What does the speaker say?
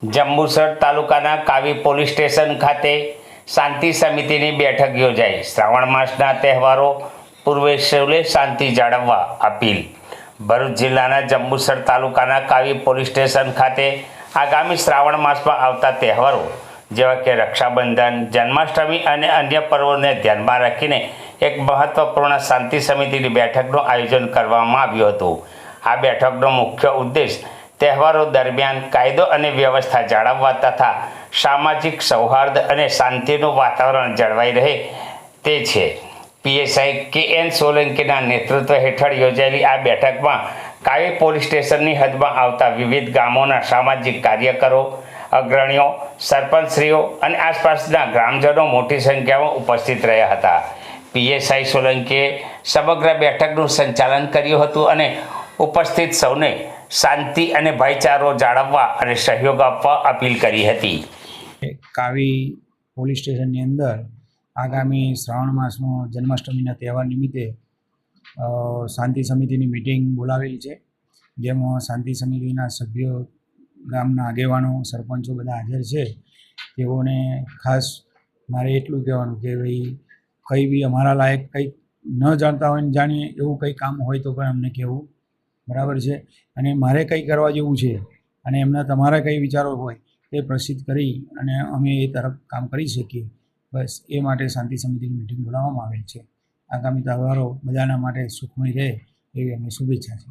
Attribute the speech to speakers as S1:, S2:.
S1: જંબુસર તાલુકાના કાવી police station ખાતે શાંતિ સમિતિની બેઠક યોજાઈ। શ્રાવણ માસના તહેવારો પૂર્વે સૌએ શાંતિ જાળવવા અપીલ। ભરૂચ જિલ્લાના જંબુસર તાલુકાના કાવી પોલીસ સ્ટેશન ખાતે આગામી શ્રાવણ માસમાં આવતા તહેવારો જેવા કે રક્ષાબંધન, જન્માષ્ટમી અને અન્ય પર્વોને ધ્યાનમાં રાખીને એક મહત્વપૂર્ણ શાંતિ સમિતિની બેઠકનું આયોજન કરવામાં આવ્યું હતું। આ બેઠકનો મુખ્ય ઉદ્દેશ તહેવારો દરમિયાન કાયદો અને વ્યવસ્થા જાળવવા તથા સામાજિક સૌહાર્દ અને શાંતિનું વાતાવરણ જળવાઈ રહે તે છે। પીએસઆઈ કે.એન. સોલંકીના નેતૃત્વ હેઠળ યોજાયેલી આ બેઠકમાં કાવી પોલીસ સ્ટેશનની હદમાં આવતા વિવિધ ગામોના સામાજિક કાર્યકરો, અગ્રણીઓ, સરપંચશ્રીઓ અને આસપાસના ગ્રામજનો મોટી સંખ્યામાં ઉપસ્થિત રહ્યા હતા। પીએસઆઈ સોલંકીએ સમગ્ર બેઠકનું સંચાલન કર્યું હતું અને ઉપસ્થિત સૌને શાંતિ અને ભાઈચારો જાળવવા અને સહયોગ આપવા અપીલ કરી હતી।
S2: કાવી પોલીસ સ્ટેશનની અંદર આગામી શ્રાવણ માસમાં જન્માષ્ટમીના તહેવાર નિમિત્તે શાંતિ સમિતિની મિટિંગ બોલાવેલી છે, જેમાં શાંતિ સમિતિના સભ્યો, ગામના આગેવાનો, સરપંચો બધા હાજર છે। તેઓને ખાસ મારે એટલું કહેવાનું કે ભાઈ કંઈ બી અમારા લાયક કંઈક ન જાણતા હોય ને જાણીએ એવું કંઈ કામ હોય તો પણ અમને કહેવું, બરાબર છે। અને મારે કંઈ કરવા જેવું છે અને એમના તમારા કંઈ વિચારો હોય તે પ્રસિદ્ધ કરી અને અમે એ તરફ કામ કરી શકીએ, બસ એ માટે શાંતિ સમિતિની મિટિંગ બોલાવવામાં આવેલ છે। આગામી તહેવારો બધાના માટે સુખમય રહે એવી અમને શુભેચ્છા છે।